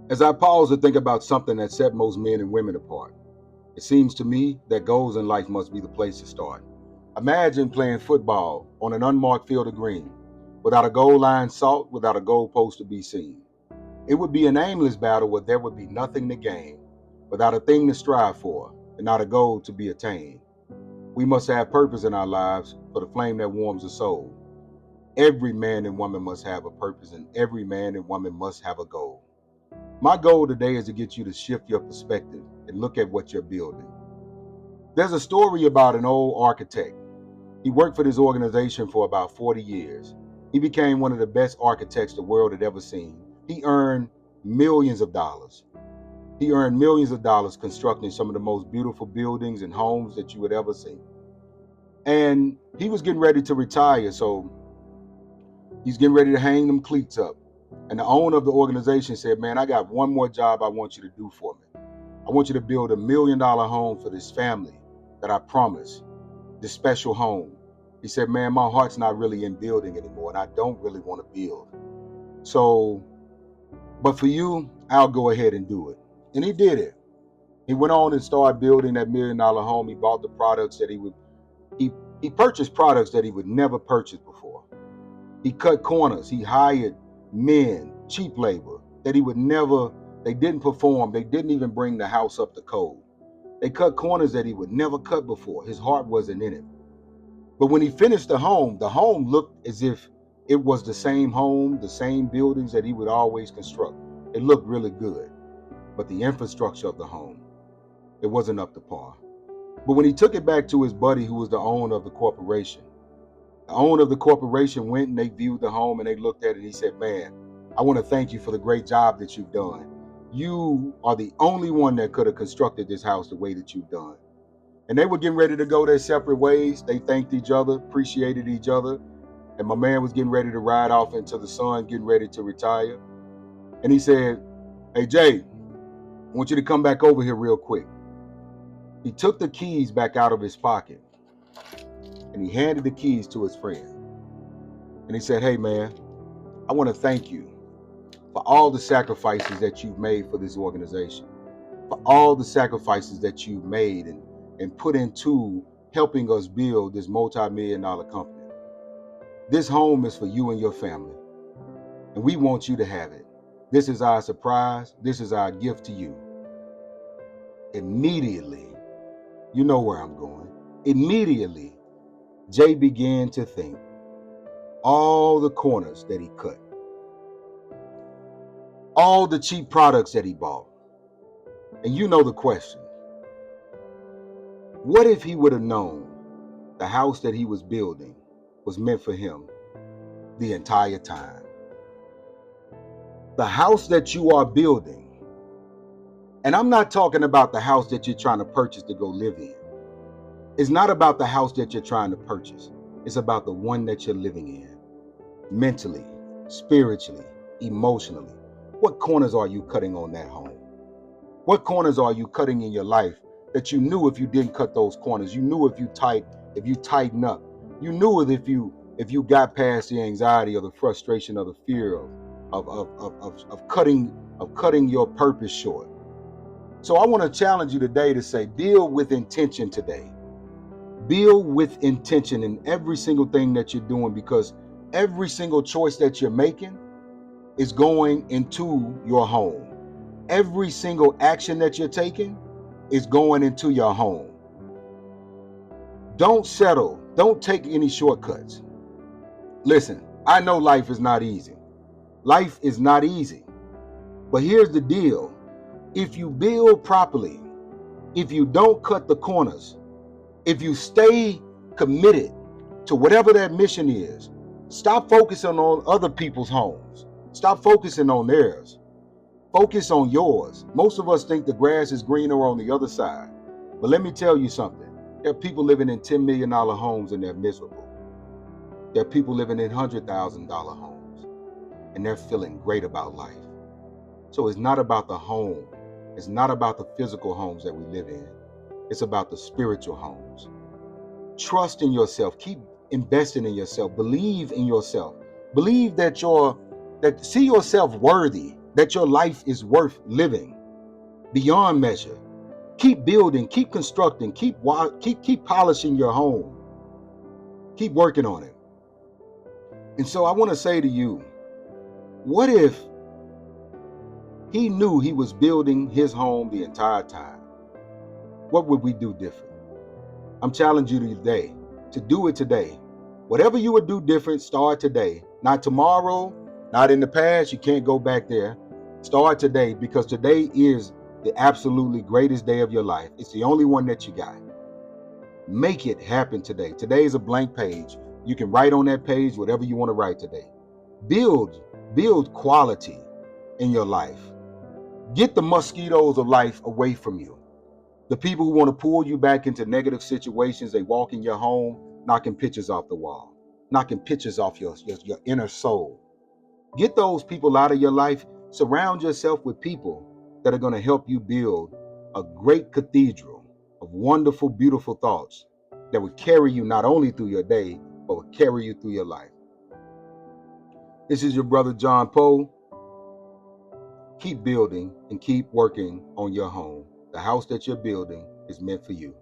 As I pause to think about something that set most men and women apart, it seems to me that goals in life must be the place to start. Imagine playing football on an unmarked field of green, without a goal line sought, without a goal post to be seen. It would be an aimless battle where there would be nothing to gain, without a thing to strive for, and not a goal to be attained. We must have purpose in our lives for the flame that warms the soul. Every man and woman must have a purpose, and every man and woman must have a goal. My goal today is to get you to shift your perspective and look at what you're building. There's a story about an old architect. He worked for this organization for about 40 years. He became one of the best architects the world had ever seen. He earned millions of dollars. He earned millions of dollars constructing some of the most beautiful buildings and homes that you would ever see. And he was getting ready to retire, so he's getting ready to hang them cleats up. And the owner of the organization said, man, I got one more job I want you to do for me. I want you to build $1 million home for this family that I promised, this special home. He said, man, my heart's not really in building anymore, and I don't really want to build. So, but for you, I'll go ahead and do it. And he did it. He went on and started building that $1 million home. He bought the products that he purchased products that he would never purchase before. He cut corners. He hired men, cheap labor, that he would never, they didn't perform. They didn't even bring the house up to code. They cut corners that he would never cut before. His heart wasn't in it. But when he finished the home looked as if it was the same home, the same buildings that he would always construct. It looked really good. But the infrastructure of the home, it wasn't up to par. But when he took it back to his buddy who was the owner of the corporation, the owner of the corporation went and they viewed the home and they looked at it and he said, man, I want to thank you for the great job that you've done. You are the only one that could have constructed this house the way that you've done. And they were getting ready to go their separate ways. They thanked each other, appreciated each other. And my man was getting ready to ride off into the sun, getting ready to retire. And he said, hey, Jay, I want you to come back over here real quick. He took the keys back out of his pocket and he handed the keys to his friend. And he said, hey, man, I want to thank you for all the sacrifices that you've made for this organization, for all the sacrifices that you've made and put into helping us build this multi-million-dollar company. This home is for you and your family, and we want you to have it. This is our surprise. This is our gift to you. Immediately, you know where I'm going. Immediately, Jay began to think all the corners that he cut, all the cheap products that he bought. And you know the question. What if he would have known the house that he was building was meant for him the entire time? The house that you are building, and I'm not talking about the house that you're trying to purchase to go live in. It's not about the house that you're trying to purchase. It's about the one that you're living in. Mentally, spiritually, emotionally. What corners are you cutting on that home? What corners are you cutting in your life that you knew if you didn't cut those corners? You knew if you tighten up. You knew if you got past the anxiety or the frustration or the fear of cutting your purpose short. So I want to challenge you today to say, build with intention today. Build with intention in every single thing that you're doing, because every single choice that you're making is going into your home. Every single action that you're taking is going into your home. Don't settle. Don't take any shortcuts. Listen, I know life is not easy. Life is not easy. But here's the deal. If you build properly, if you don't cut the corners, if you stay committed to whatever that mission is, stop focusing on other people's homes. Stop focusing on theirs. Focus on yours. Most of us think the grass is greener on the other side. But let me tell you something. There are people living in $10 million homes and they're miserable. There are people living in $100,000 homes and they're feeling great about life. So it's not about the home. It's not about the physical homes that we live in. It's about the spiritual homes. Trust in yourself. Keep investing in yourself. Believe in yourself. Believe that see yourself worthy. that your life is worth living beyond measure. Keep building, keep constructing, keep polishing your home. Keep working on it. And so I want to say to you, what if he knew he was building his home the entire time? What would we do different? I'm challenging you today to do it today. Whatever you would do different, start today. Not tomorrow, not in the past. You can't go back there. Start today, because today is the absolutely greatest day of your life. It's the only one that you got. Make it happen today. Today is a blank page. You can write on that page whatever you want to write today. Build quality in your life. Get the mosquitoes of life away from you. The people who want to pull you back into negative situations, they walk in your home, knocking pictures off the wall, knocking pictures off your inner soul. Get those people out of your life. Surround yourself with people that are going to help you build a great cathedral of wonderful, beautiful thoughts that would carry you not only through your day, but would carry you through your life. This is your brother, Jon Poe. Keep building and keep working on your home. The house that you're building is meant for you.